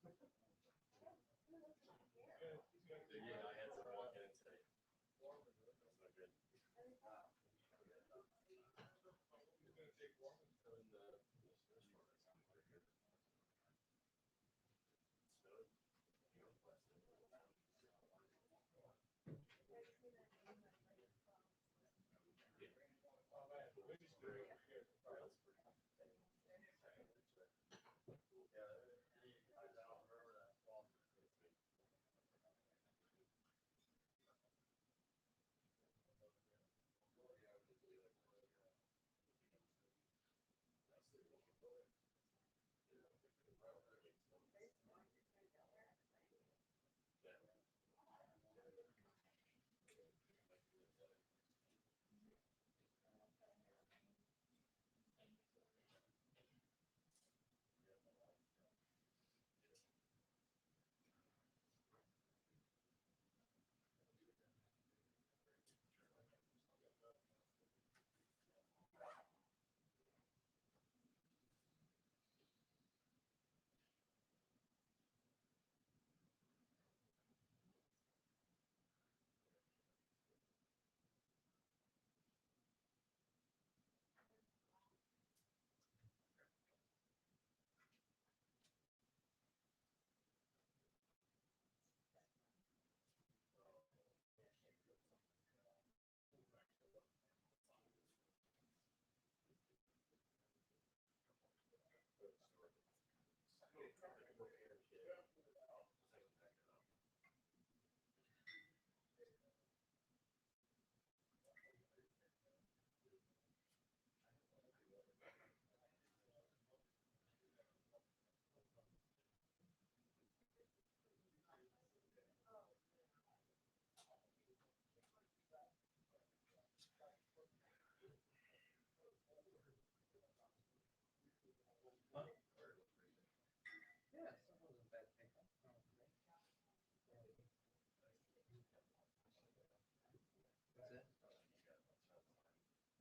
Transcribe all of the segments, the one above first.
Yeah, I had to walk in today.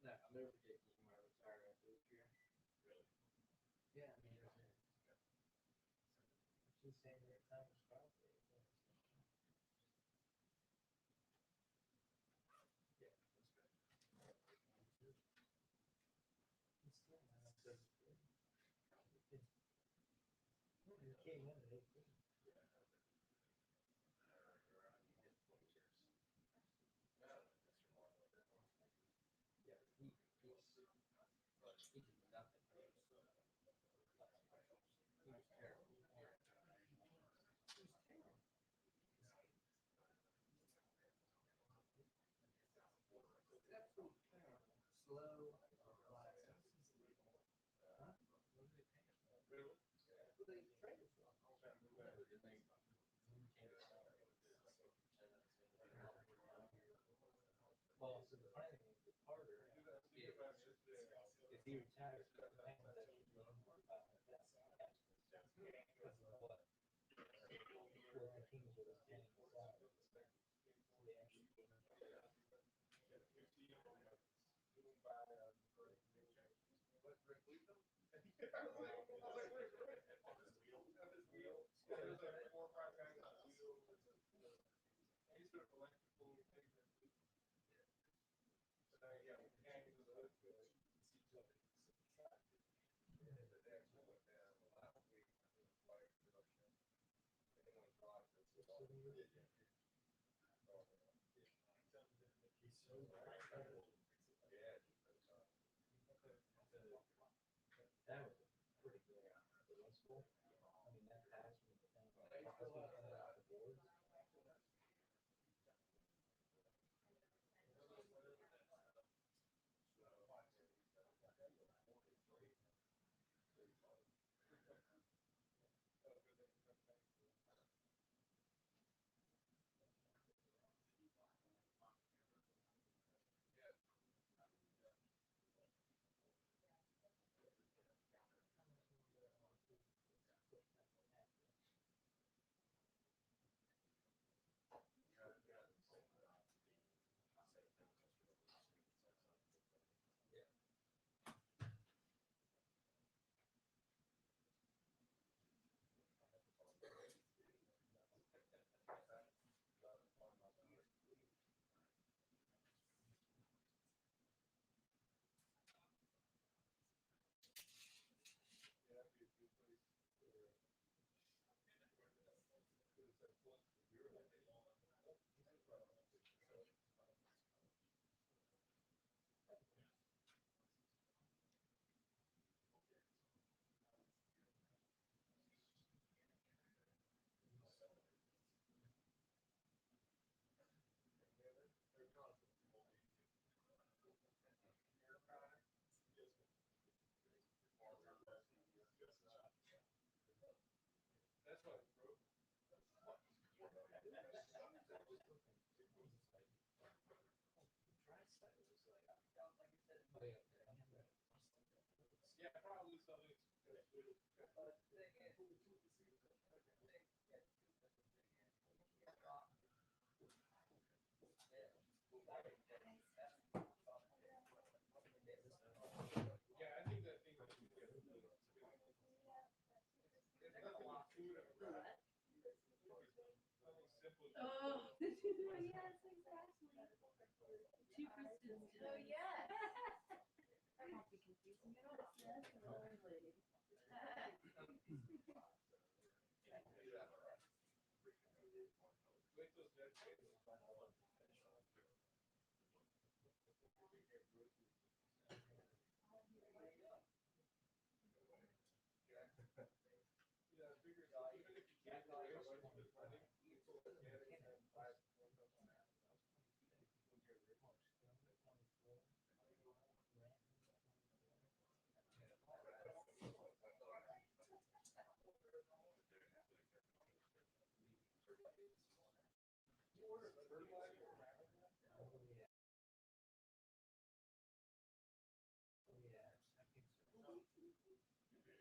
That's not good. Yeah, probably something. Yeah, I think that thing that you get it's nothing food or simple. Oh, yes, exactly. 2 Christians. Oh, yes. I won't be confusing at all. That's lovely. Wait till that day. Yeah, I figured even if you can't go there, so it's funny, you still get it and buy it.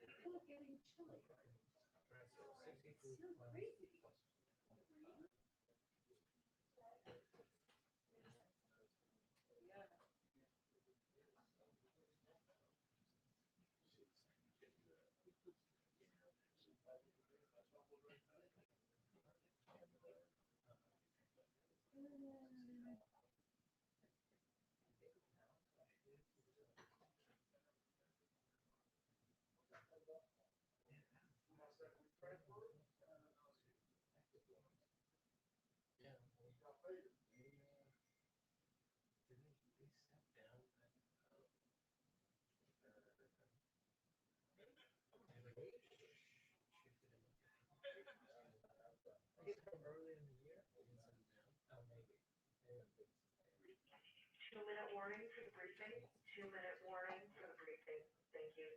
People are getting chilly. It's so crazy. Yeah. Two-minute warning for the briefing. 2-minute warning for the briefing. Thank you.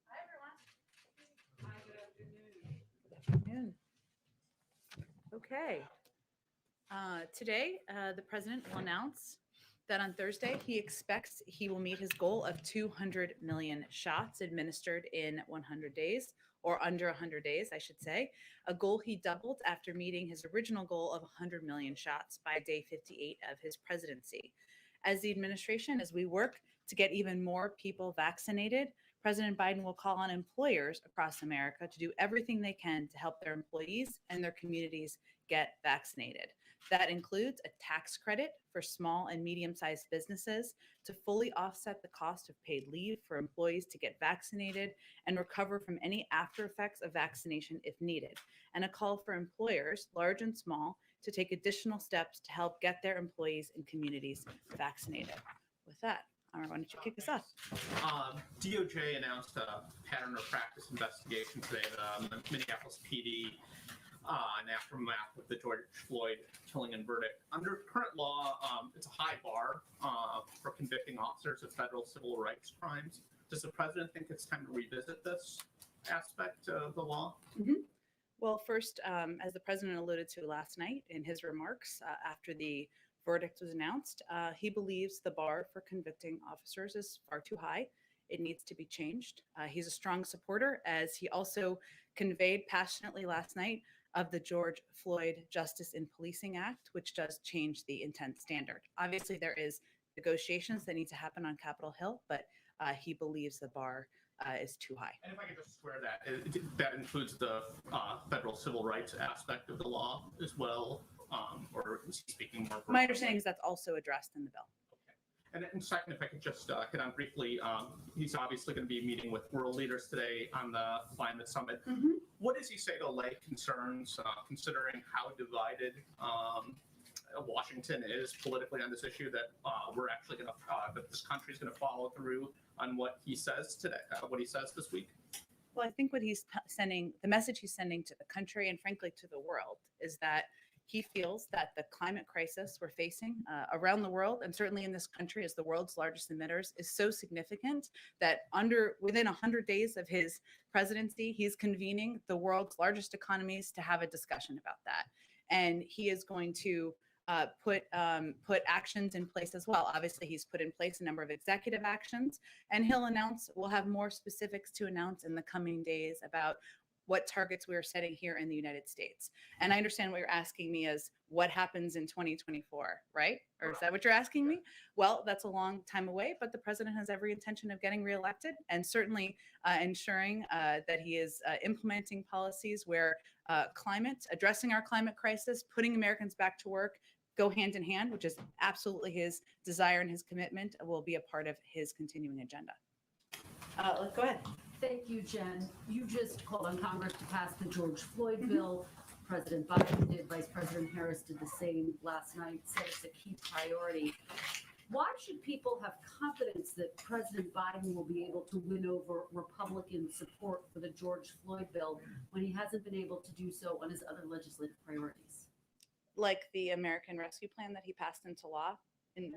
Hi, everyone. Hi, good afternoon. Afternoon. Okay. Today, the president will announce that on Thursday, he expects he will meet his goal of 200 million shots administered in 100 days, or under 100 days, I should say, a goal he doubled after meeting his original goal of 100 million shots by day 58 of his presidency. As the administration, as we work to get even more people vaccinated, President Biden will call on employers across America to do everything they can to help their employees and their communities get vaccinated. That includes a tax credit for small and medium-sized businesses to fully offset the cost of paid leave for employees to get vaccinated and recover from any after effects of vaccination if needed, and a call for employers, large and small, to take additional steps to help get their employees and communities vaccinated. With that, Amar, why don't you kick us off? DOJ announced a pattern or practice investigation today, the Minneapolis PD, in aftermath of the George Floyd killing and verdict. Under current law, it's a high bar for convicting officers of federal civil rights crimes. Does the president think it's time to revisit this aspect of the law? Well, first, as the president alluded to last night in his remarks after the verdict was announced, he believes the bar for convicting officers is far too high. It needs to be changed. He's a strong supporter, as he also conveyed passionately last night, of the George Floyd Justice in Policing Act, which does change the intent standard. Obviously, there is negotiations that need to happen on Capitol Hill, but he believes the bar is too high. And if I could just square that, that includes the federal civil rights aspect of the law as well, or is he speaking more? My understanding is that's also addressed in the bill. And then second, if I could just hit on briefly, he's obviously going to be meeting with world leaders today on the climate summit. What does he say to lay concerns, considering how divided Washington is politically on this issue, that we're actually going to, that this country is going to follow through on what he says today, what he says this week? Well, I think what he's sending, the message he's sending to the country and frankly to the world, is that he feels that the climate crisis we're facing around the world, and certainly in this country as the world's largest emitters, is so significant that within 100 days of his presidency, he's convening the world's largest economies to have a discussion about that. And he is going to put actions in place as well. Obviously, he's put in place a number of executive actions, and we'll have more specifics to announce in the coming days about what targets we are setting here in the United States. And I understand what you're asking me is what happens in 2024, right? Or is that what you're asking me? Well, that's a long time away, but the president has every intention of getting reelected and certainly ensuring that he is implementing policies where addressing our climate crisis, putting Americans back to work, go hand in hand, which is absolutely his desire and his commitment, will be a part of his continuing agenda. Go ahead. Thank you, Jen. You just called on Congress to pass the George Floyd bill. President Biden did, Vice President Harris did the same last night, said it's a key priority. Why should people have confidence that President Biden will be able to win over Republican support for the George Floyd bill when he hasn't been able to do so on his other legislative priorities? Like the American Rescue Plan that he passed into law? He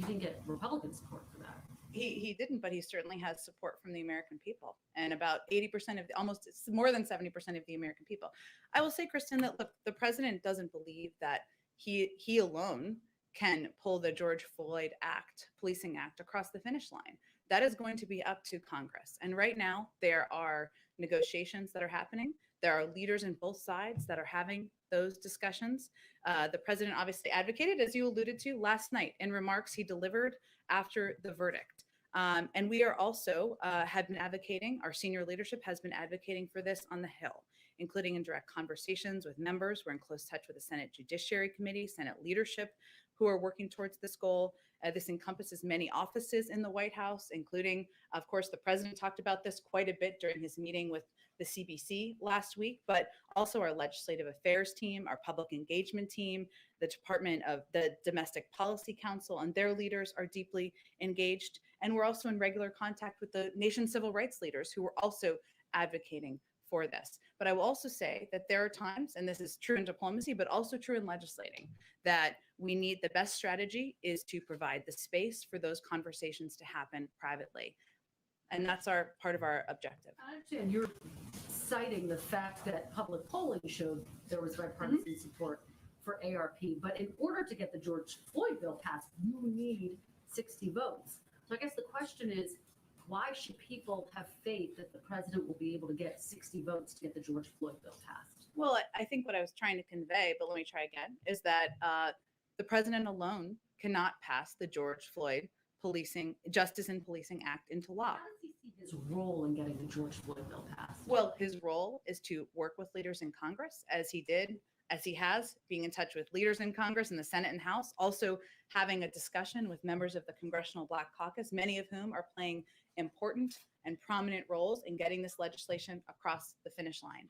didn't get Republican support for that. He didn't, but he certainly has support from the American people, and about 80% of almost more than 70% of the American people. I will say, Kristen, that look, the president doesn't believe that he alone can pull the George Floyd Policing Act across the finish line. That is going to be up to Congress. And right now there are negotiations that are happening. There are leaders in both sides that are having those discussions. The president obviously advocated, as you alluded to last night in remarks he delivered after the verdict. And we are also have been advocating, our senior leadership has been advocating for this on the Hill, including in direct conversations with members. We're in close touch with the Senate Judiciary Committee, Senate leadership, who are working towards this goal. This encompasses many offices in the White House, including, of course, the president talked about this quite a bit during his meeting with the CBC last week, but also our legislative affairs team, our public engagement team, the Department of the Domestic Policy Council, and their leaders are deeply engaged. And we're also in regular contact with the nation's civil rights leaders who are also advocating for this. But I will also say that there are times, and this is true in diplomacy, but also true in legislating, that we need the best strategy is to provide the space for those conversations to happen privately. And that's part of our objective. I understand you're citing the fact that public polling showed there was bipartisan support for ARP, but in order to get the George Floyd bill passed, you need 60 votes. So I guess the question is, why should people have faith that the president will be able to get 60 votes to get the George Floyd bill passed? Well, I think what I was trying to convey, but let me try again, is that the president alone cannot pass the George Floyd Justice in Policing Act into law. How does he see his role in getting the George Floyd bill passed? Well, his role is to work with leaders in Congress, as he has, being in touch with leaders in Congress in the Senate and House, also having a discussion with members of the Congressional Black Caucus, many of whom are playing important and prominent roles in getting this legislation across the finish line.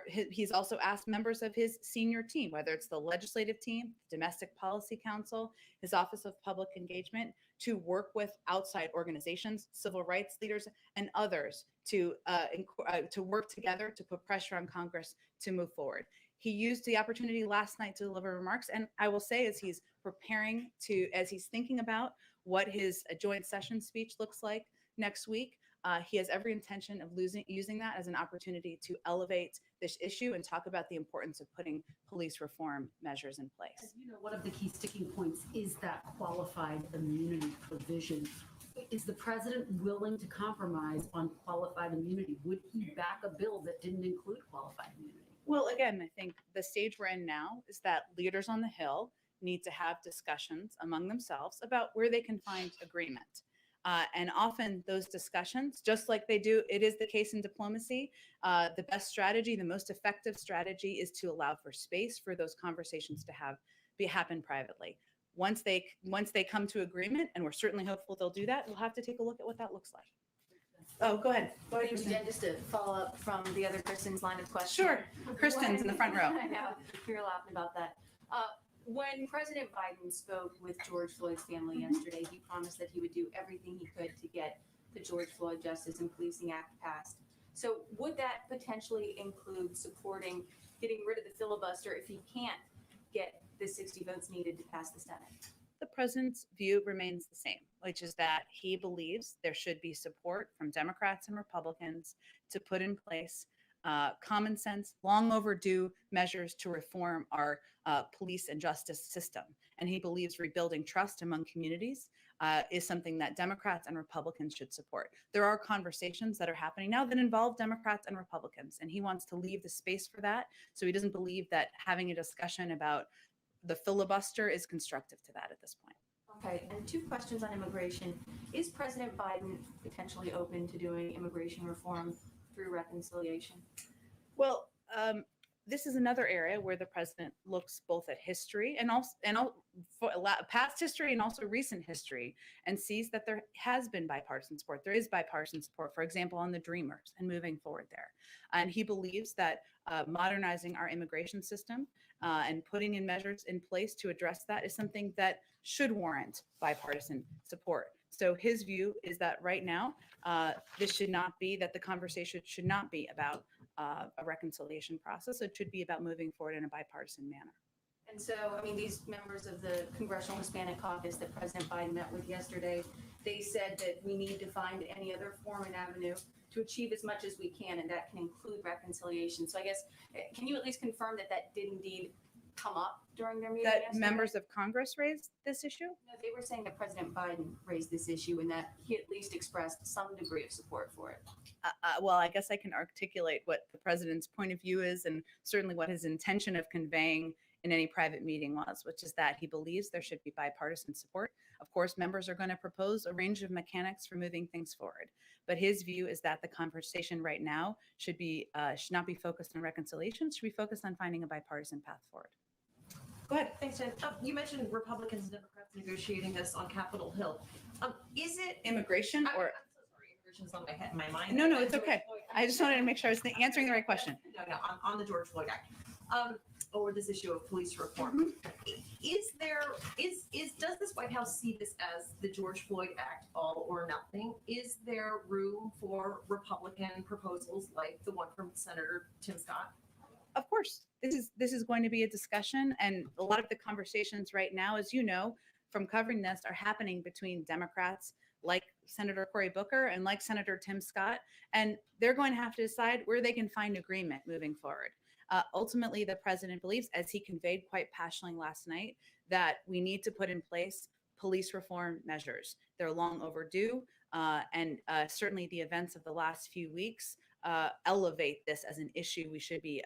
He's also asked members of his senior team, whether it's the legislative team, Domestic Policy Council, his Office of Public Engagement, to work with outside organizations, civil rights leaders, and others to work together to put pressure on Congress to move forward. He used the opportunity last night to deliver remarks, and I will say, as he's thinking about what his joint session speech looks like next week, he has every intention of using that as an opportunity to elevate this issue and talk about the importance of putting police reform measures in place. As you know, one of the key sticking points is that qualified immunity provision. Is the president willing to compromise on qualified immunity? Would he back a bill that didn't include qualified immunity? Well, again, I think the stage we're in now is that leaders on the Hill need to have discussions among themselves about where they can find agreement. And often those discussions, just like it is the case in diplomacy, the best strategy, the most effective strategy is to allow for space for those conversations to happen privately. Once they come to agreement, and we're certainly hopeful they'll do that, we'll have to take a look at what that looks like. Oh, go ahead. Jen, just to follow up from the other Kristen's line of questioning. Sure. Kristen's in the front row. I know, we were laughing about that. When President Biden spoke with George Floyd's family yesterday, he promised that he would do everything he could to get the George Floyd Justice and Policing Act passed. So would that potentially include supporting getting rid of the filibuster if he can't get the 60 votes needed to pass the Senate? The president's view remains the same, which is that he believes there should be support from Democrats and Republicans to put in place common sense, long overdue measures to reform our police and justice system. And he believes rebuilding trust among communities is something that Democrats and Republicans should support. There are conversations that are happening now that involve Democrats and Republicans, and he wants to leave the space for that. So he doesn't believe that having a discussion about the filibuster is constructive to that at this point. Okay, and 2 questions on immigration. Is President Biden potentially open to doing immigration reform through reconciliation? Well, this is another area where the president looks both at history and past history and also recent history, and sees that there has been bipartisan support. There is bipartisan support, for example, on the Dreamers and moving forward there. And he believes that modernizing our immigration system and putting in measures in place to address that is something that should warrant bipartisan support. So his view is that right now, this should not be, that the conversation should not be about a reconciliation process. It should be about moving forward in a bipartisan manner. And so, I mean, these members of the Congressional Hispanic Caucus that President Biden met with yesterday, they said that we need to find any other form and avenue to achieve as much as we can, and that can include reconciliation. So I guess, can you at least confirm that that did indeed come up during their meeting That yesterday? members of Congress raised this issue? No, they were saying that President Biden raised this issue and that he at least expressed some degree of support for it. Well, I guess I can articulate what the president's point of view is, and certainly what his intention of conveying in any private meeting was, which is that he believes there should be bipartisan support. Of course, members are going to propose a range of mechanics for moving things forward, but his view is that the conversation right now should not be focused on reconciliation, should be focused on finding a bipartisan path forward. Go ahead. Thanks, Jen. You mentioned Republicans and Democrats negotiating this on Capitol Hill. Is it Immigration I'm or? so sorry, immigration's on my mind. No, it's okay. I just wanted to make sure I was answering the right question. No, on the George Floyd Act, or this issue of police reform. Does this White House see this as the George Floyd Act all or nothing? Is there room for Republican proposals like the one from Senator Tim Scott? Of course, this is going to be a discussion, and a lot of the conversations right now, as you know, from covering this, are happening between Democrats like Senator Cory Booker and like Senator Tim Scott, and they're going to have to decide where they can find agreement moving forward. Ultimately, the president believes, as he conveyed quite passionately last night, that we need to put in place police reform measures. They're long overdue, and certainly the events of the last few weeks elevate this as an issue we should be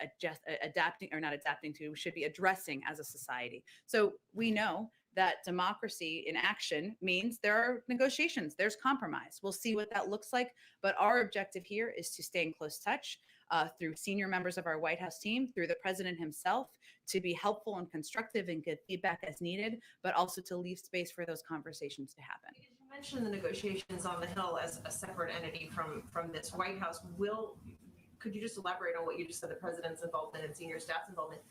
adapting, or not adapting to, we should be addressing as a society. So we know that democracy in action means there are negotiations, there's compromise. We'll see what that looks like. But our objective here is to stay in close touch through senior members of our White House team, through the president himself, to be helpful and constructive and give feedback as needed, but also to leave space for those conversations to happen. You mentioned the negotiations on the Hill as a separate entity from this White House. Could you just elaborate on what you just said, the president's involvement and senior staff's involvement?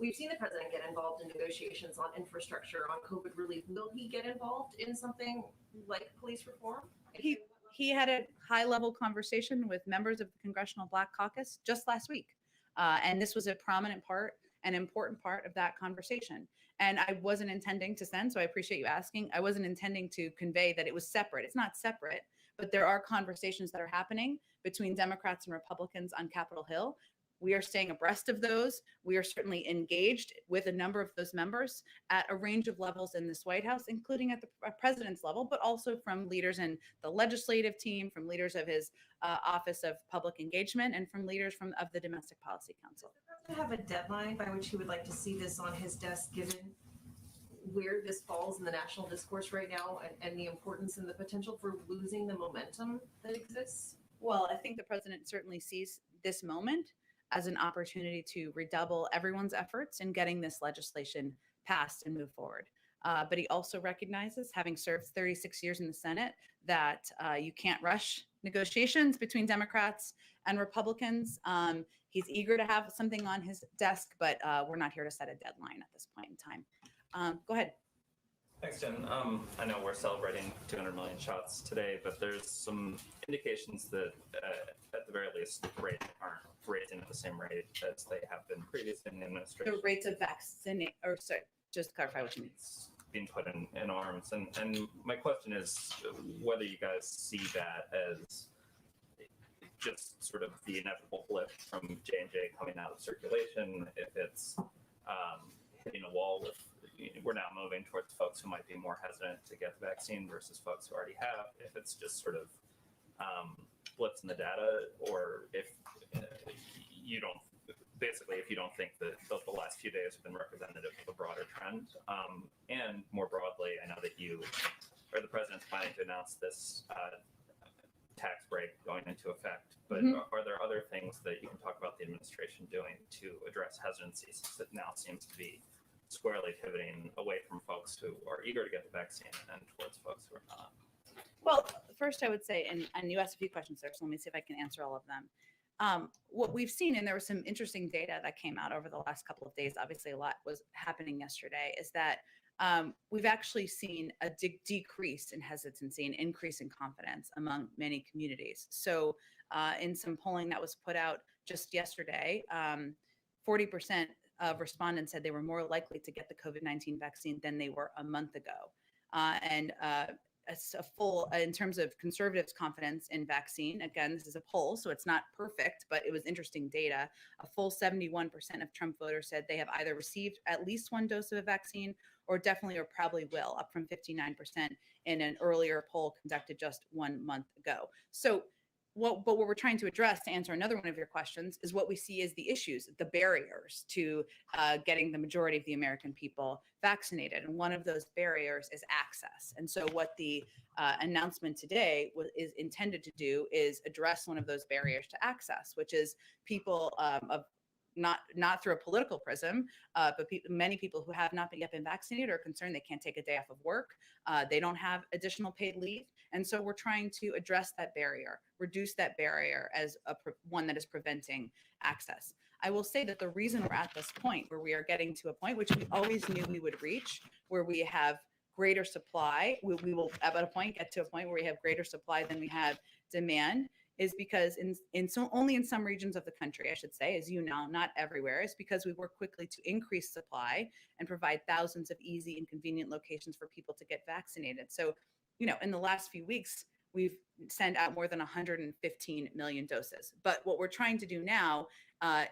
We've seen the president get involved in negotiations on infrastructure, on COVID relief. Will he get involved in something like police reform? He had a high-level conversation with members of the Congressional Black Caucus just last week. And this was a prominent part, an important part of that conversation. And I wasn't intending to send, so I appreciate you asking. I wasn't intending to convey that it was separate. It's not separate, but there are conversations that are happening between Democrats and Republicans on Capitol Hill. We are staying abreast of those. We are certainly engaged with a number of those members at a range of levels in this White House, including at the president's level, but also from leaders in the legislative team, from leaders of his Office of Public Engagement, and from leaders of the Domestic Policy Council. Does the president have a deadline by which he would like to see this on his desk, given where this falls in the national discourse right now, and the importance and the potential for losing the momentum that exists? Well, I think the president certainly sees this moment as an opportunity to redouble everyone's efforts in getting this legislation passed and move forward. But he also recognizes, having served 36 years in the Senate, that you can't rush negotiations between Democrats and Republicans. He's eager to have something on his desk, but we're not here to set a deadline at this point in time. Go ahead. Thanks, Jen. I know we're celebrating 200 million shots today, but there's some indications that, at the very least, rates aren't raising at the same rate as they have been previously in the administration. The rates of vaccination, or sorry, just clarify what you mean. It's being put in arms. And my question is whether you guys see that as just sort of the inevitable blip from J&J coming out of circulation, if it's hitting a wall with, we're now moving towards folks who might be more hesitant to get the vaccine versus folks who already have, if it's just sort of blips in the data, or if you don't, basically, if you don't think that the last few days have been representative of a broader trend. And more broadly, I know that you, or the president's planning to announce this tax break going into effect, but are there other things that you can talk about the administration doing to address hesitancies that now seems to be squarely pivoting away from folks who are eager to get the vaccine and towards folks who are not? Well, first I would say, and you asked a few questions there, so let me see if I can answer all of them. What we've seen, and there was some interesting data that came out over the last couple of days, obviously a lot was happening yesterday, is that we've actually seen a decrease in hesitancy and increase in confidence among many communities. So in some polling that was put out just yesterday, 40% of respondents said they were more likely to get the COVID-19 vaccine than they were a month ago. And a full, in terms of conservatives' confidence in vaccine, again, this is a poll, so it's not perfect, but it was interesting data. A full 71% of Trump voters said they have either received at least one dose of a vaccine or definitely or probably will, up from 59% in an earlier poll conducted just 1 month ago. So what we're trying to address, to answer another one of your questions, is what we see as the issues, the barriers to getting the majority of the American people vaccinated. And one of those barriers is access. And so what the announcement today is intended to do is address one of those barriers to access, which is people of not through a political prism, but many people who have not yet been vaccinated are concerned they can't take a day off of work. They don't have additional paid leave. And so we're trying to address that barrier, reduce that barrier as one that is preventing access. I will say that the reason we're at this point, where we are getting to a point which we always knew we would reach, where we have greater supply, we will at a point get to a point where we have greater supply than we have demand, is because only in some regions of the country, I should say, as you know, not everywhere, is because we work quickly to increase supply and provide thousands of easy and convenient locations for people to get vaccinated. So, in the last few weeks, we've sent out more than 115 million doses. But what we're trying to do now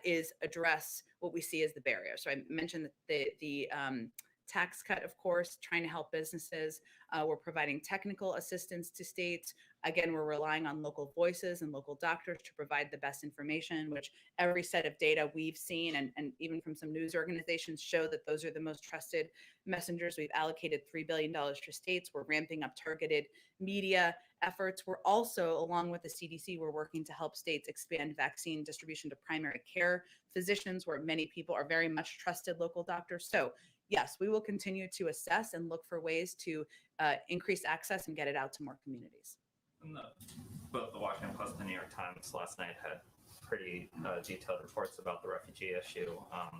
is address what we see as the barrier. So I mentioned the tax cut, of course, trying to help businesses. We're providing technical assistance to states. Again, we're relying on local voices and local doctors to provide the best information, which every set of data we've seen, and even from some news organizations, show that those are the most trusted messengers. We've allocated $3 billion for states. We're ramping up targeted media efforts. We're also, along with the CDC, we're working to help states expand vaccine distribution to primary care physicians, where many people are very much trusted local doctors. So yes, we will continue to assess and look for ways to increase access and get it out to more communities. And both the Washington Post and the New York Times last night had pretty detailed reports about the refugee issue.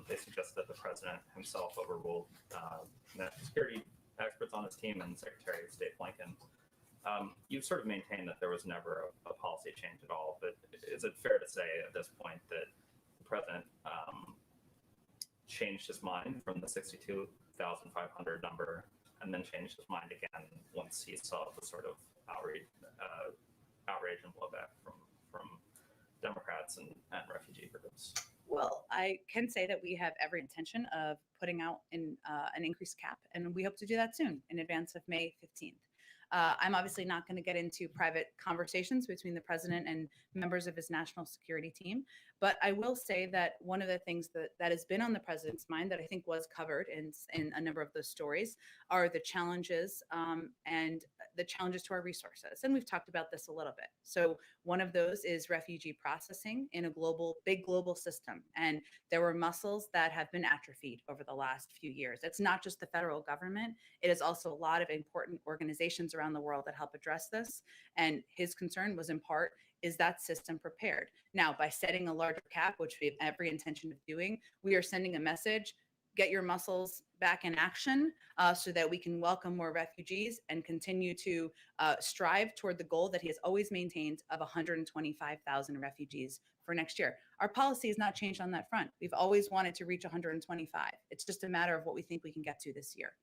They suggest that the president himself overruled national security experts on his team and Secretary of State Blinken. You've sort of maintained that there was never a policy change at all, but is it fair to say at this point that the president changed his mind from the 62,500 number and then changed his mind again once he saw the sort of outrage and blowback from Democrats and refugee groups? Well, I can say that we have every intention of putting out an increased cap, and we hope to do that soon in advance of May 15th. I'm obviously not going to get into private conversations between the president and members of his national security team, but I will say that one of the things that has been on the president's mind that I think was covered in a number of those stories are the challenges and the challenges to our resources. And we've talked about this a little bit. So one of those is refugee processing in a big global system. And there were muscles that have been atrophied over the last few years. It's not just the federal government. It is also a lot of important organizations around the world that help address this. And his concern was in part, is that system prepared? Now, by setting a larger cap, which we have every intention of doing, we are sending a message: get your muscles back in action so that we can welcome more refugees and continue to strive toward the goal that he has always maintained of 125,000 refugees for next year. Our policy has not changed on that front. We've always wanted to reach 125. It's just a matter of what we think we can get to this year.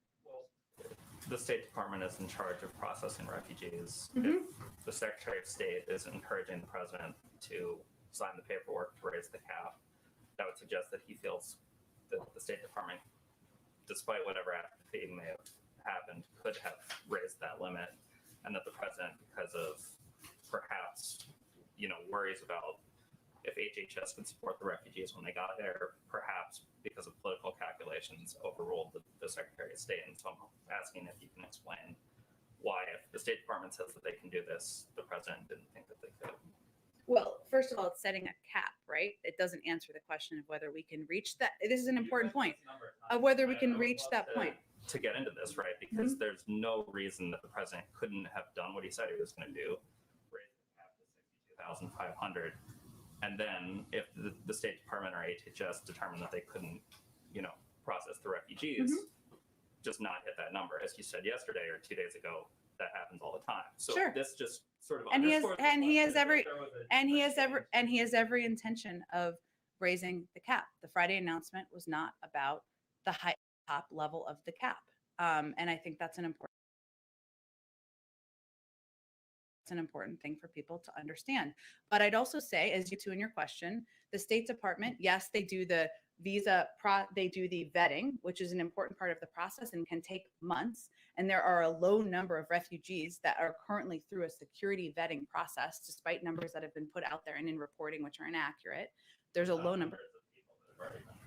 The State Department is in charge of processing refugees. Mhm. If the Secretary of State is encouraging the president to sign the paperwork to raise the cap, that would suggest that he feels that the State Department, despite whatever apathy may have happened, could have raised that limit, and that the president, because of perhaps, worries about if HHS could support the refugees when they got there, perhaps because of political calculations, overruled the Secretary of State. And so I'm asking if you can explain why, if the State Department says that they can do this, the president didn't think that they could. Well, first of all, it's setting a cap, right? It doesn't answer the question of whether we can reach that. This is an important point of whether we can reach that point. To get into this, right? Because there's no reason that the president couldn't have done what he said he was going to do, raise the cap to 62,500. And then if the State Department or HHS determined that they couldn't, process the refugees, just not hit that number. As you said yesterday or 2 days ago, that happens all the time. So Sure. this just sort of And he has underscores every intention of raising the cap. The Friday announcement was not about the top level of the cap. And I think that's an important thing for people to understand. But I'd also say, as you two in your question, the State Department, yes, they do the they do the vetting, which is an important part of the process and can take months. And there are a low number of refugees that are currently through a security vetting process, despite numbers that have been put out there and in reporting, which are inaccurate. There's a low number.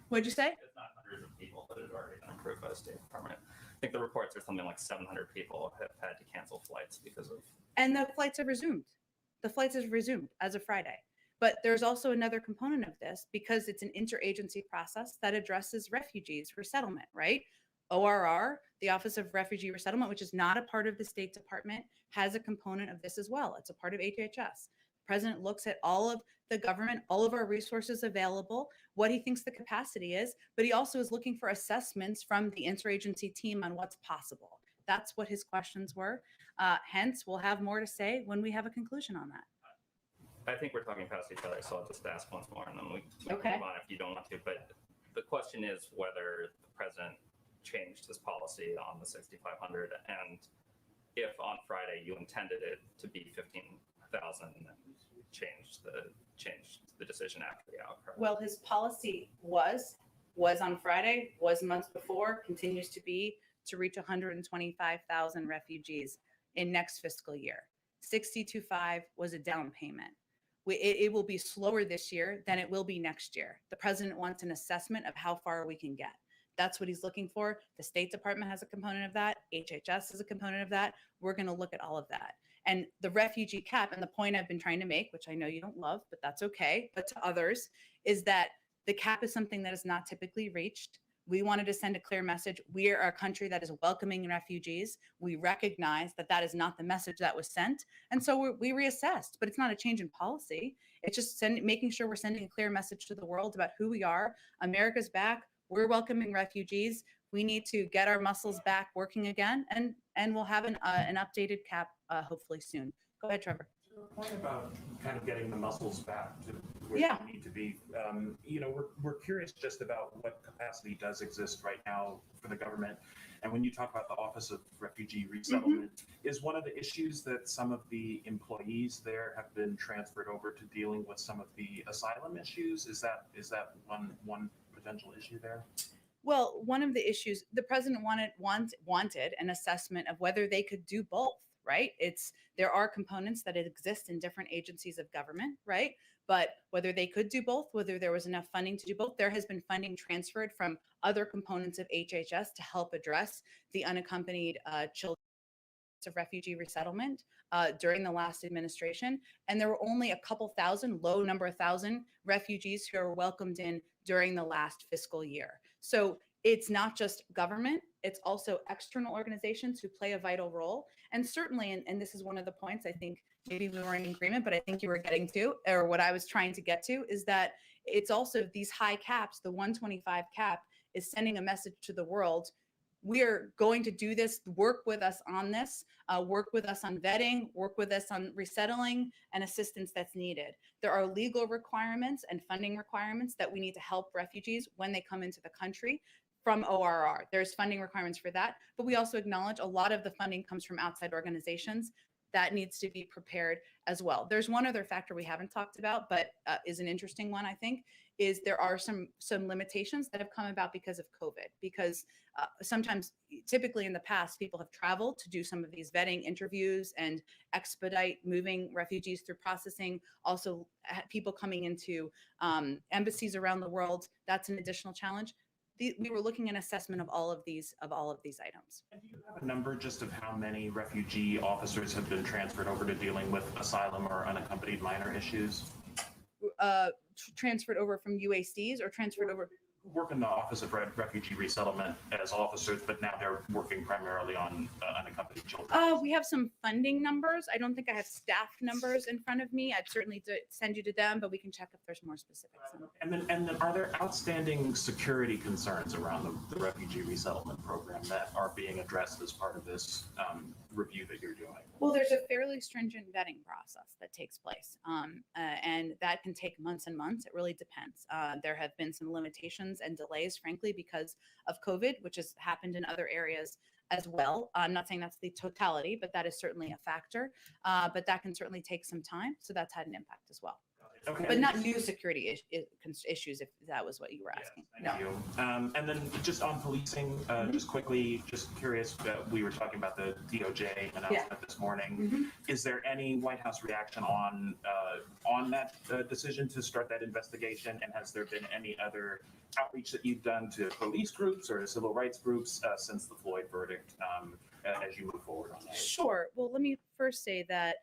What'd you say? It's not hundreds of people that have already been approved by the State Department. I think the reports are something like 700 people have had to cancel flights because of. And the flights have resumed. The flights have resumed as of Friday. But there's also another component of this because it's an interagency process that addresses refugees resettlement, right? ORR, the Office of Refugee Resettlement, which is not a part of the State Department, has a component of this as well. It's a part of HHS. The president looks at all of the government, all of our resources available, what he thinks the capacity is, but he also is looking for assessments from the interagency team on what's possible. That's what his questions were. Hence, we'll have more to say when we have a conclusion on that. I think we're talking past each other, so I'll just ask once more and then we can Okay. move on if you don't want to. But the question is whether the president changed his policy on the 6,500. And if on Friday you intended it to be 15,000 and then changed the decision after the outcry? Well, his policy was on Friday, was months before, continues to be to reach 125,000 refugees in next fiscal year. 60.5 was a down payment. It will be slower this year than it will be next year. The president wants an assessment of how far we can get. That's what he's looking for. The State Department has a component of that. HHS is a component of that. We're going to look at all of that. And the refugee cap, and the point I've been trying to make, which I know you don't love, but that's okay, but to others, is that the cap is something that is not typically reached. We wanted to send a clear message. We are a country that is welcoming refugees. We recognize that that is not the message that was sent. And so we reassessed, but it's not a change in policy. It's just making sure we're sending a clear message to the world about who we are. America's back. We're welcoming refugees. We need to get our muscles back working again, and we'll have an updated cap hopefully soon. Go ahead, Trevor. To the point about kind of getting the muscles back to where Yeah. they need to be, we're curious just about what capacity does exist right now for the government. And when you talk about the Office of Refugee Resettlement, is one of the issues that some of the employees there have been transferred over to dealing with some of the asylum issues? Is that one potential issue there? Well, one of the issues the president wanted an assessment of whether they could do both, right? There are components that exist in different agencies of government, right? But whether they could do both, whether there was enough funding to do both, there has been funding transferred from other components of HHS to help address the unaccompanied children of refugee resettlement during the last administration. And there were only a couple thousand, low number of thousand refugees who were welcomed in during the last fiscal year. So it's not just government, it's also external organizations who play a vital role. And certainly, and this is one of the points I think maybe we weren't in agreement, but I think you were getting to, or what I was trying to get to, is that it's also these high caps, the 125 cap is sending a message to the world. We're going to do this, work with us on this, work with us on vetting, work with us on resettling and assistance that's needed. There are legal requirements and funding requirements that we need to help refugees when they come into the country from ORR. There's funding requirements for that, but we also acknowledge a lot of the funding comes from outside organizations. That needs to be prepared as well. There's one other factor we haven't talked about, but is an interesting one, I think, is there are some limitations that have come about because of COVID, because sometimes, typically in the past, people have traveled to do some of these vetting interviews and expedite moving refugees through processing. Also, people coming into embassies around the world, that's an additional challenge. We were looking at an assessment of all of these items. And do you have a number just of how many refugee officers have been transferred over to dealing with asylum or unaccompanied minor issues? Transferred over from UACs or transferred over? Work in the Office of Refugee Resettlement as officers, but now they're working primarily on unaccompanied children. We have some funding numbers. I don't think I have staff numbers in front of me. I'd certainly send you to them, but we can check if there's more specifics. And then are there outstanding security concerns around the refugee resettlement program that are being addressed as part of this review that you're doing? Well, there's a fairly stringent vetting process that takes place, and that can take months and months. It really depends. There have been some limitations and delays, frankly, because of COVID, which has happened in other areas as well. I'm not saying that's the totality, but that is certainly a factor. But that can certainly take some time. So that's had an impact as well. Okay. But not new security issues, if that was what you were asking. Thank you. And then just on policing, just quickly, just curious, we were talking about the DOJ announcement this morning. Is there any White House reaction on that decision to start that investigation? And has there been any other outreach that you've done to police groups or to civil rights groups since the Floyd verdict as you move forward on that? Sure. Well, let me first say that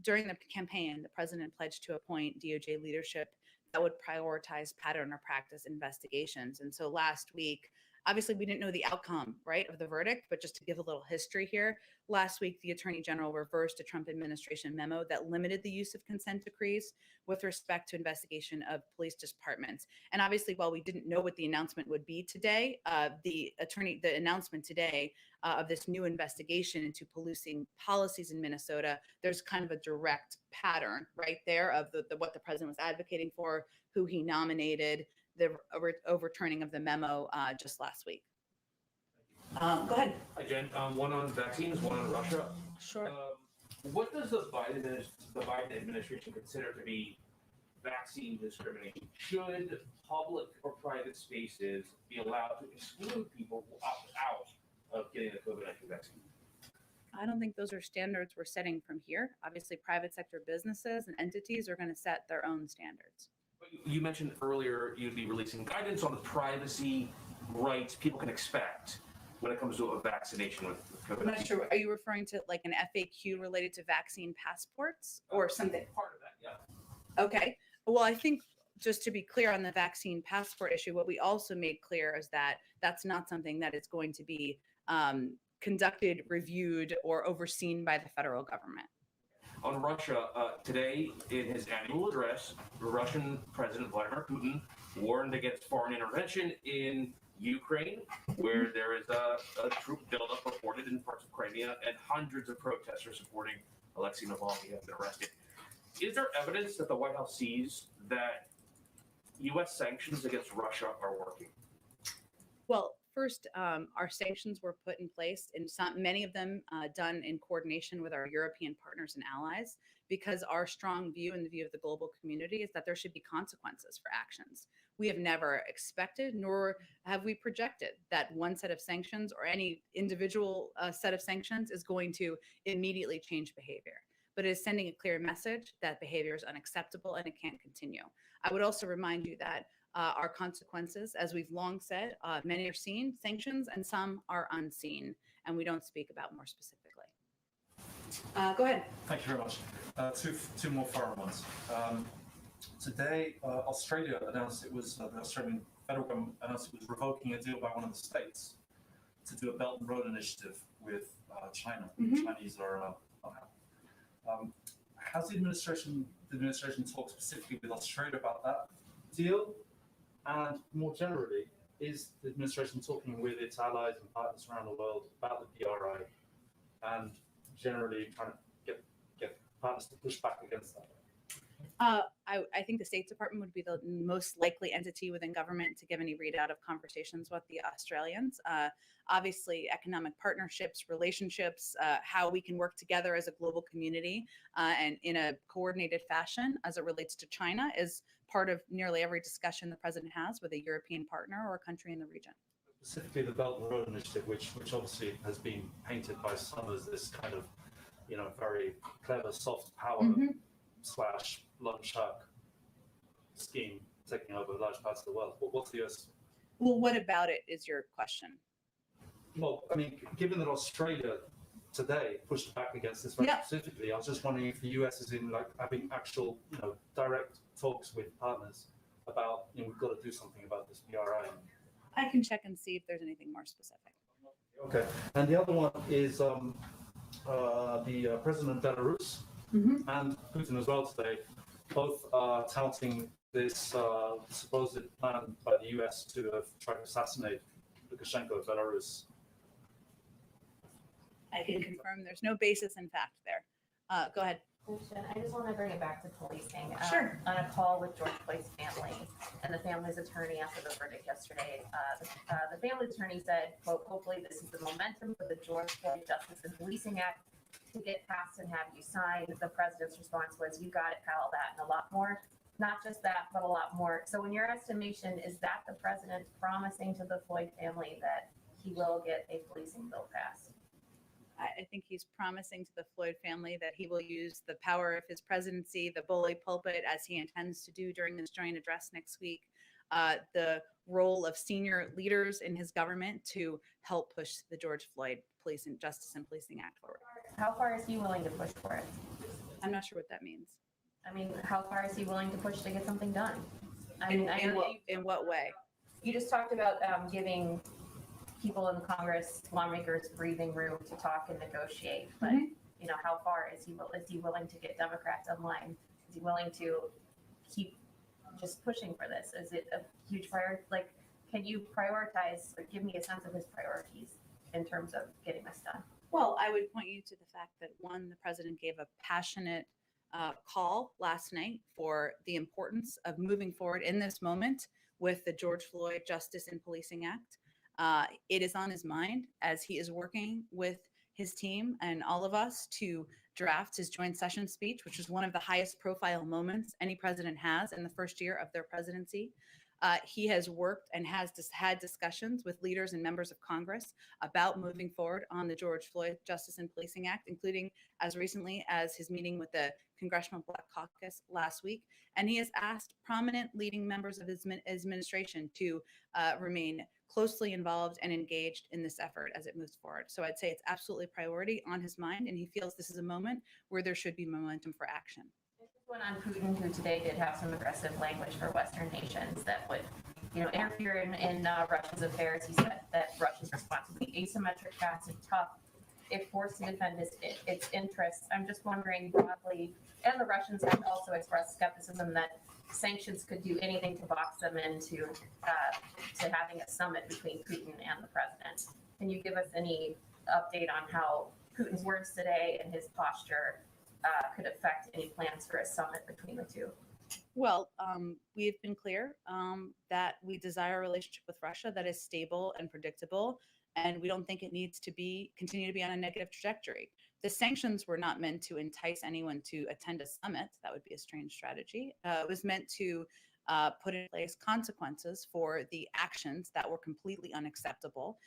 during the campaign, the president pledged to appoint DOJ leadership that would prioritize pattern or practice investigations. And so last week, obviously we didn't know the outcome, right, of the verdict, but just to give a little history here, last week, the Attorney General reversed a Trump administration memo that limited the use of consent decrees with respect to investigation of police departments. And obviously, while we didn't know what the announcement would be today, the announcement today of this new investigation into policing policies in Minnesota, there's kind of a direct pattern right there of what the president was advocating for, who he nominated, the overturning of the memo just last week. Go ahead. Hi, Jen. One on vaccines, one on Russia. Sure. What does the Biden administration consider to be vaccine discrimination? Should public or private spaces be allowed to exclude people who opt out of getting the COVID-19 vaccine? I don't think those are standards we're setting from here. Obviously, private sector businesses and entities are going to set their own standards. But you mentioned earlier you'd be releasing guidance on the privacy rights people can expect when it comes to a vaccination with I'm COVID-19. not sure. Are you referring to like an FAQ related to vaccine passports or something? Part of that, yeah. Okay. Well, I think just to be clear on the vaccine passport issue, what we also made clear is that that's not something that is going to be conducted, reviewed, or overseen by the federal government. On Russia, today in his annual address, Russian President Vladimir Putin warned against foreign intervention in Ukraine, where there is a troop buildup reported in parts of Crimea, and hundreds of protesters supporting Alexei Navalny have been arrested. Is there evidence that the White House sees that U.S. sanctions against Russia are working? Well, first, our sanctions were put in place, and many of them done in coordination with our European partners and allies, because our strong view and the view of the global community is that there should be consequences for actions. We have never expected, nor have we projected, that one set of sanctions or any individual set of sanctions is going to immediately change behavior. But it is sending a clear message that behavior is unacceptable and it can't continue. I would also remind you that our consequences, as we've long said, many are seen, sanctions, and some are unseen, and we don't speak about more specifically. Go ahead. Thank you very much. Two more foreign ones. Today, Australia announced the Australian federal government announced it was revoking a deal by one of the states to do a Belt and Road initiative with China. The Chinese are not happy. Has the administration talked specifically with Australia about that deal? And more generally, is the administration talking with its allies and partners around the world about the BRI and generally trying to get partners to push back against that? I think the State Department would be the most likely entity within government to give any readout of conversations with the Australians. Obviously, economic partnerships, relationships, how we can work together as a global community and in a coordinated fashion as it relates to China is part of nearly every discussion the president has with a European partner or a country in the region. Specifically the Belt and Road Initiative, which obviously has been painted by some as this kind of, very clever soft power / lone shark scheme taking over large parts of the world. But what's the US? Well, what about it is your question? Well, I mean, given that Australia today pushed back against this very specifically, I was just wondering if the US is in having actual, direct talks with partners about, we've got to do something about this BRI. I can check and see if there's anything more specific. Okay, and the other one is the president of Belarus and Putin as well today, both are touting this supposed plan by the US to try to assassinate Lukashenko of Belarus. I can confirm there's no basis in fact there. Go ahead. I just want to bring it back to policing. Sure. On a call with George Floyd's family and the family's attorney after the verdict yesterday, the family's attorney said, quote, hopefully this is the momentum for the George Floyd Justice and Policing Act to get passed and have you sign. The president's response was, you got it, pal, that and a lot more. Not just that, but a lot more. So in your estimation, is that the president promising to the Floyd family that he will get a policing bill passed? I think he's promising to the Floyd family that he will use the power of his presidency, the bully pulpit, as he intends to do during this joint address next week, the role of senior leaders in his government to help push the George Floyd Justice and Policing Act forward. How far is he willing to push for it? I'm not sure what that means. I mean, how far is he willing to push to get something done? In what way? You just talked about giving people in Congress, lawmakers, breathing room to talk and negotiate. But how far is he willing to get Democrats in line? Is he willing to keep just pushing for this? Is it a huge priority? Like, can you prioritize or give me a sense of his priorities in terms of getting this done? Well, I would point you to the fact that one, the president gave a passionate call last night for the importance of moving forward in this moment with the George Floyd Justice and Policing Act. It is on his mind as he is working with his team and all of us to draft his joint session speech, which is one of the highest profile moments any president has in the first year of their presidency. He has worked and has had discussions with leaders and members of Congress about moving forward on the George Floyd Justice and Policing Act, including as recently as his meeting with the Congressional Black Caucus last week. And he has asked prominent leading members of his administration to remain closely involved and engaged in this effort as it moves forward. So I'd say it's absolutely a priority on his mind, and he feels this is a moment where there should be momentum for action. One on Putin, who today did have some aggressive language for Western nations that would, interfere in Russia's affairs. He said that Russia's response would be asymmetric, fast, and tough if forced to defend its interests. I'm just wondering broadly, and the Russians have also expressed skepticism that sanctions could do anything to box them into to having a summit between Putin and the president. Can you give us any update on how Putin's words today and his posture could affect any plans for a summit between the two? Well, we've been clear that we desire a relationship with Russia that is stable and predictable, and we don't think it needs to continue to be on a negative trajectory. The sanctions were not meant to entice anyone to attend a summit. That would be a strange strategy. It was meant to put in place consequences for the actions that were completely unacceptable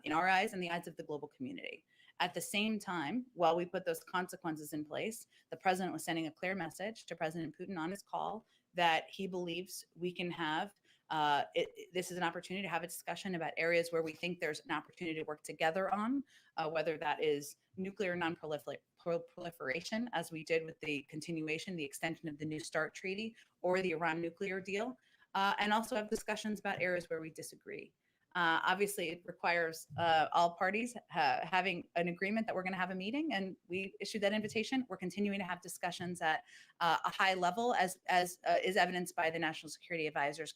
in our eyes and the eyes of the global community. At the same time, while we put those consequences in place, the president was sending a clear message to President Putin on his call that he believes we can have this is an opportunity to have a discussion about areas where we think there's an opportunity to work together on, whether that is nuclear non-proliferation, as we did with the continuation, the extension of the New START treaty, or the Iran nuclear deal, and also have discussions about areas where we disagree. Obviously, it requires all parties having an agreement that we're going to have a meeting, and we issued that invitation. We're continuing to have discussions at a high level, as is evidenced by the National Security Advisor's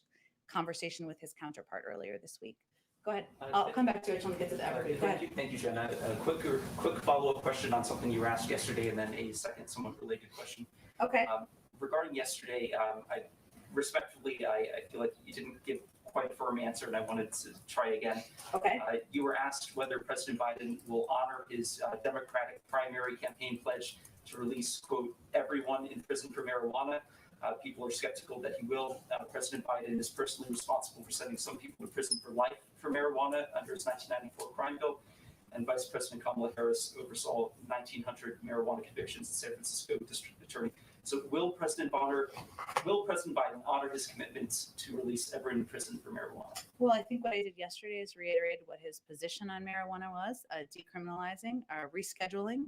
conversation with his counterpart earlier this week. Go ahead. I'll come back to it. I just want to get to the effort. Go ahead. Thank you, Jenna. A quick follow-up question on something you were asked yesterday, and then a second somewhat related question. Okay. Regarding yesterday, I feel like you didn't give quite a firm answer, and I wanted to try again. Okay. You were asked whether President Biden will honor his Democratic primary campaign pledge to release, quote, everyone in prison for marijuana. People are skeptical that he will. President Biden is personally responsible for sending some people to prison for life for marijuana under his 1994 crime bill, and Vice President Kamala Harris oversaw 1,900 marijuana convictions in San Francisco District Attorney. So will President Biden honor his commitment to release everyone in prison for marijuana? Well, I think what I did yesterday is reiterate what his position on marijuana was, decriminalizing, rescheduling,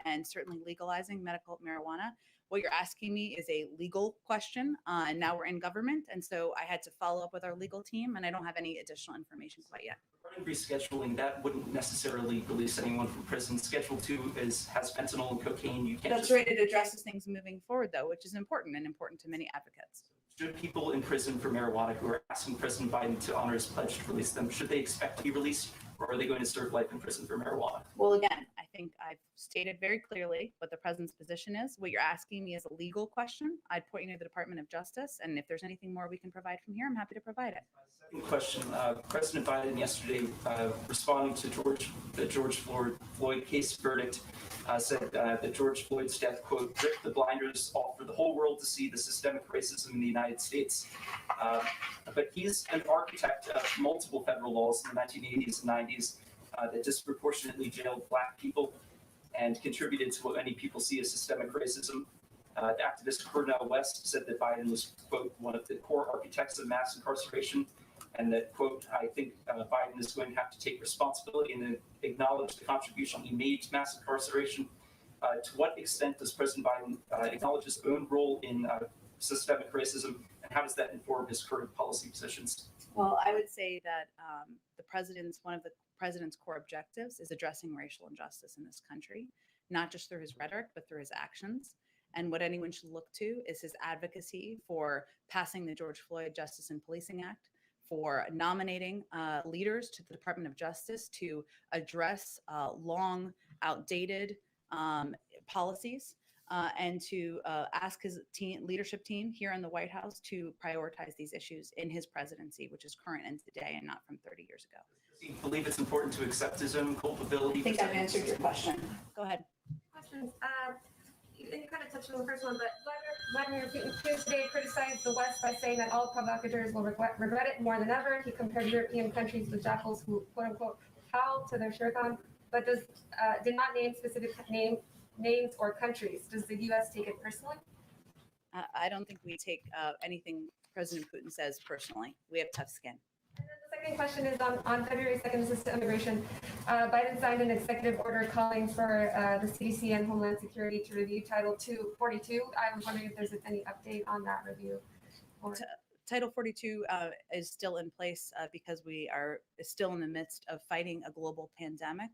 and certainly legalizing medical marijuana. What you're asking me is a legal question, and now we're in government, and so I had to follow up with our legal team, and I don't have any additional information quite yet. Regarding rescheduling, that wouldn't necessarily release anyone from prison. Schedule 2 has fentanyl and cocaine. You can't. That's right. It addresses things moving forward, though, which is important and important to many advocates. Should people in prison for marijuana who are asking President Biden to honor his pledge to release them, should they expect to be released, or are they going to serve life in prison for marijuana? Well, again, I think I've stated very clearly what the president's position is. What you're asking me is a legal question. I'd point you to the Department of Justice, and if there's anything more we can provide from here, I'm happy to provide it. Second question, President Biden yesterday, responding to the George Floyd case verdict, said that George Floyd's death, quote, ripped the blinders off for the whole world to see the systemic racism in the United States. But he's an architect of multiple federal laws in the 1980s and 90s that disproportionately jailed Black people and contributed to what many people see as systemic racism. Activist Cornel West said that Biden was, quote, one of the core architects of mass incarceration, and that, quote, I think Biden is going to have to take responsibility and acknowledge the contribution he made to mass incarceration. To what extent does President Biden acknowledge his own role in systemic racism, and how does that inform his current policy positions? Well, I would say that one of the president's core objectives is addressing racial injustice in this country, not just through his rhetoric, but through his actions. And what anyone should look to is his advocacy for passing the George Floyd Justice and Policing Act, for nominating leaders to the Department of Justice to address long, outdated policies, and to ask his leadership team here in the White House to prioritize these issues in his presidency, which is current and today and not from 30 years ago. I believe it's important to accept his own culpability. I think I've answered your question. Go ahead. Questions. You kind of touched on the first one, but Vladimir Putin today criticized the West by saying that all provocateurs will regret it more than ever. He compared European countries with jackals who, quote unquote, howl to their shirt on, but did not name specific names or countries. Does the U.S. take it personally? I don't think we take anything President Putin says personally. We have tough skin. And then the second question is on February 2nd, this is to immigration. Biden signed an executive order calling for the CDC and Homeland Security to review Title 42. I was wondering if there's any update on that review. Title 42 is still in place because we are still in the midst of fighting a global pandemic.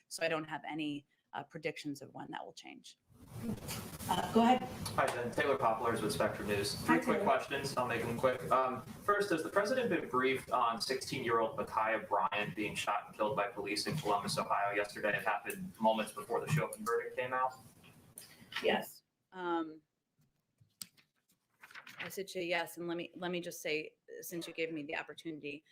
So I don't have any predictions of when that will change. Go ahead. Hi, Jen. Taylor Poplars with Spectrum News. Three quick questions. I'll make them quick. First, has the president been briefed on 16-year-old Micaiah Bryant being shot and killed by police in Columbus, Ohio yesterday? It happened moments before the Chauvin verdict came out. Yes. I said to you yes, and let me just say, since you gave me the opportunity,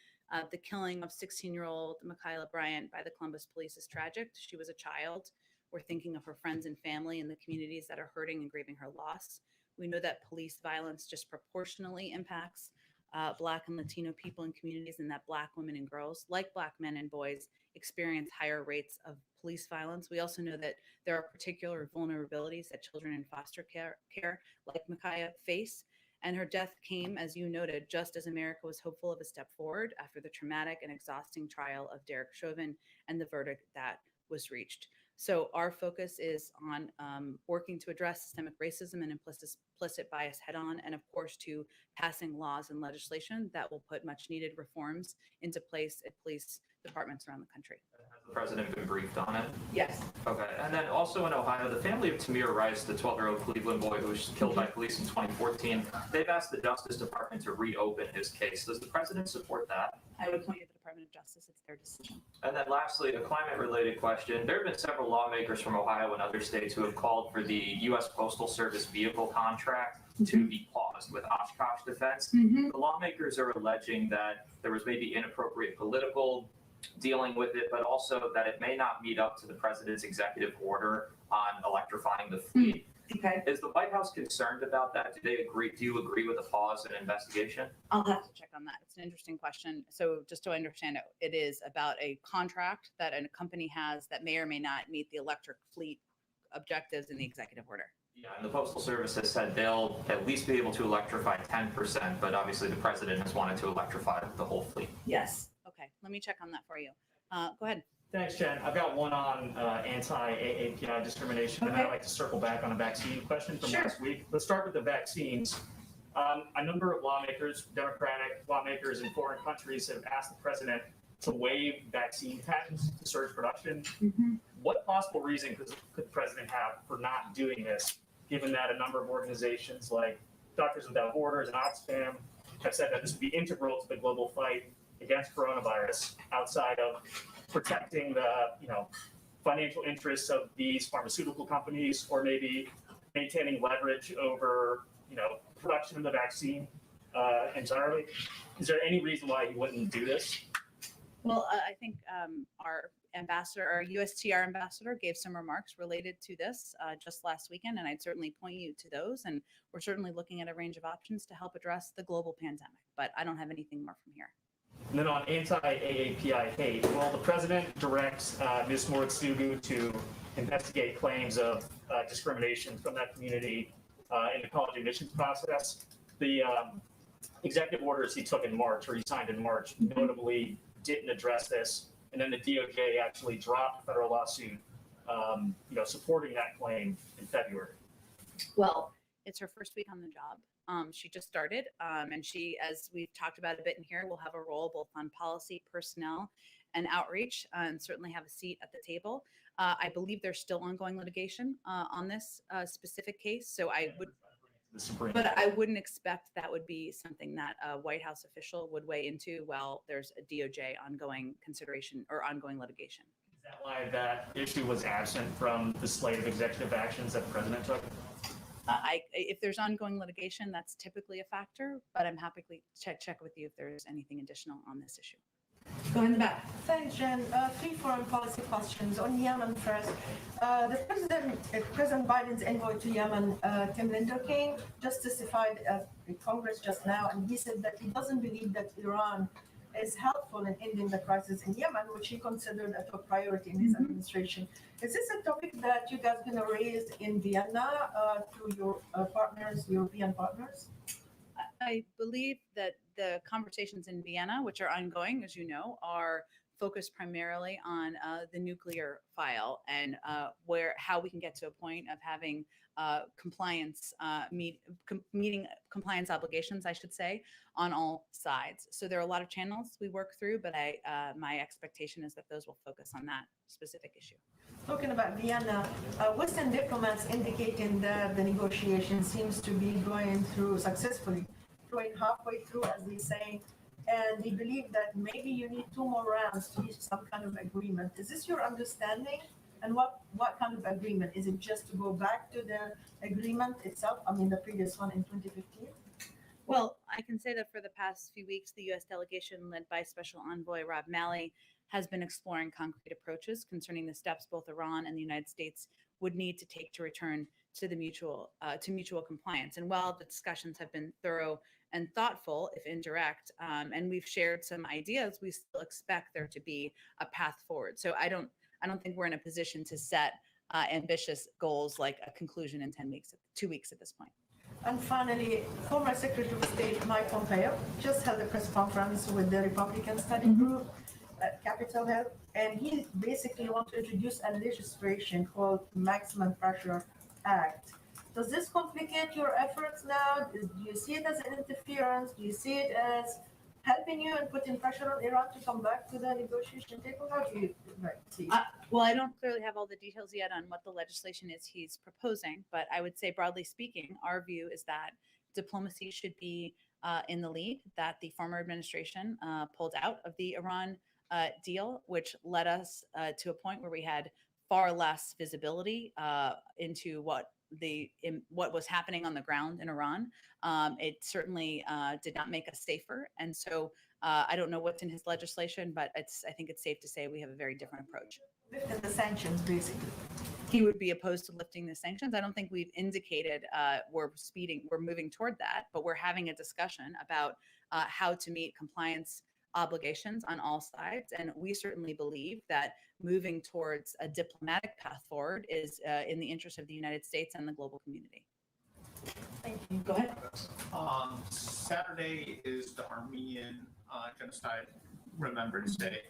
the killing of 16-year-old Micaiah Bryant by the Columbus police is tragic. She was a child. We're thinking of her friends and family and the communities that are hurting and grieving her loss. We know that police violence disproportionately impacts Black and Latino people and communities, and that Black women and girls, like Black men and boys, experience higher rates of police violence. We also know that there are particular vulnerabilities that children in foster care like Micaiah face. And her death came, as you noted, just as America was hopeful of a step forward after the traumatic and exhausting trial of Derek Chauvin and the verdict that was reached. So our focus is on working to address systemic racism and implicit bias head on, and of course to passing laws and legislation that will put much needed reforms into place at police departments around the country. Has the president been briefed on it? Yes. Okay. And then also in Ohio, the family of Tamir Rice, the 12-year-old Cleveland boy who was killed by police in 2014, they've asked the Justice Department to reopen his case. Does the president support that? I would point you to the Department of Justice. It's their decision. And then lastly, a climate-related question. There have been several lawmakers from Ohio and other states who have called for the U.S. Postal Service vehicle contract to be paused with Oshkosh Defense. The lawmakers are alleging that there was maybe inappropriate political dealing with it, but also that it may not meet up to the president's executive order on electrifying the fleet. Okay. Is the White House concerned about that? Do you agree with a pause and investigation? I'll have to check on that. It's an interesting question. So just to understand it, it is about a contract that a company has that may or may not meet the electric fleet objectives in the executive order. Yeah, and the Postal Service has said they'll at least be able to electrify 10%, but obviously the president has wanted to electrify the whole fleet. Yes. Okay. Let me check on that for you. Go ahead. Thanks, Jen. I've got one on anti-AAPI discrimination, and I'd like to circle back on a vaccine question from last week. Let's start with the vaccines. A number of lawmakers, Democratic lawmakers in foreign countries, have asked the president to waive vaccine patents to surge production. What possible reason could the president have for not doing this, given that a number of organizations like Doctors Without Borders and Oxfam have said that this would be integral to the global fight against coronavirus, outside of protecting the financial interests of these pharmaceutical companies, or maybe maintaining leverage over production of the vaccine entirely? Is there any reason why you wouldn't do this? Well, I think our USTR ambassador gave some remarks related to this just last weekend, and I'd certainly point you to those. And we're certainly looking at a range of options to help address the global pandemic, but I don't have anything more from here. And then on anti-AAPI hate, well, the president directs Ms. Moritsugu to investigate claims of discrimination from that community in the college admissions process. The executive orders he took in March, or he signed in March, notably didn't address this. And then the DOJ actually dropped a federal lawsuit, supporting that claim in February. Well, it's her first week on the job. She just started, and she, as we've talked about a bit in here, will have a role both on policy, personnel, and outreach, and certainly have a seat at the table. I believe there's still ongoing litigation on this specific case, so I wouldn't expect that would be something that a White House official would weigh into while there's a DOJ ongoing consideration or ongoing litigation. Is that why that issue was absent from the slate of executive actions that the president took? If there's ongoing litigation, that's typically a factor, but I'm happy to check with you if there's anything additional on this issue. Go in the back. Thanks, Jen. Three foreign policy questions. On Yemen first. President Biden's envoy to Yemen, Tim King, just testified in Congress just now, and he said that he doesn't believe that Iran is helpful in ending the crisis in Yemen, which he considered a top priority in his administration. Is this a topic that you guys going to raise in Vienna to your partners, European partners? I believe that the conversations in Vienna, which are ongoing, as you know, are focused primarily on the nuclear file and how we can get to a point of having compliance, meeting compliance obligations, I should say, on all sides. So there are a lot of channels we work through, but my expectation is that those will focus on that specific issue. Talking about Vienna, Western diplomats indicating that the negotiation seems to be going through successfully, going halfway through, as they say, and they believe that maybe you need 2 more rounds to reach some kind of agreement. Is this your understanding? And what kind of agreement? Is it just to go back to the agreement itself? I mean, the previous one in 2015? Well, I can say that for the past few weeks, the U.S. delegation led by Special Envoy Rob Malley has been exploring concrete approaches concerning the steps both Iran and the United States would need to take to return to the mutual compliance. And while the discussions have been thorough and thoughtful, if indirect, and we've shared some ideas, we still expect there to be a path forward. So I don't think we're in a position to set ambitious goals like a conclusion in 2 weeks at this point. And finally, former Secretary of State Mike Pompeo just held a press conference with the Republican study group at Capitol Hill, and he basically wants to introduce a legislation called Maximum Pressure Act. Does this complicate your efforts now? Do you see it as an interference? Do you see it as helping you and putting pressure on Iran to come back to the negotiation table? How do you see it? Well, I don't clearly have all the details yet on what the legislation is he's proposing, but I would say, broadly speaking, our view is that diplomacy should be in the lead, that the former administration pulled out of the Iran deal, which led us to a point where we had far less visibility into what was happening on the ground in Iran. It certainly did not make us safer. And so I don't know what's in his legislation, but I think it's safe to say we have a very different approach. Lifting the sanctions, basically. He would be opposed to lifting the sanctions. I don't think we've indicated we're moving toward that, but we're having a discussion about how to meet compliance obligations on all sides. And we certainly believe that moving towards a diplomatic path forward is in the interest of the United States and the global community. Thank you. Go ahead. Saturday is the Armenian Genocide Remembrance Day.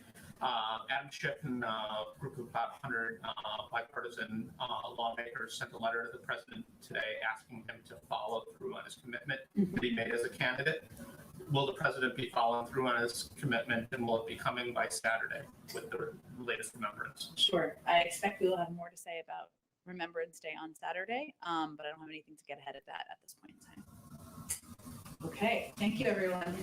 Adam Schiff and a group of about 100 bipartisan lawmakers sent a letter to the president today asking him to follow through on his commitment that he made as a candidate. Will the president be following through on his commitment, and will it be coming by Saturday with the latest remembrance? Sure. I expect we will have more to say about Remembrance Day on Saturday, but I don't have anything to get ahead of that at this point in time. Okay. Thank you, everyone.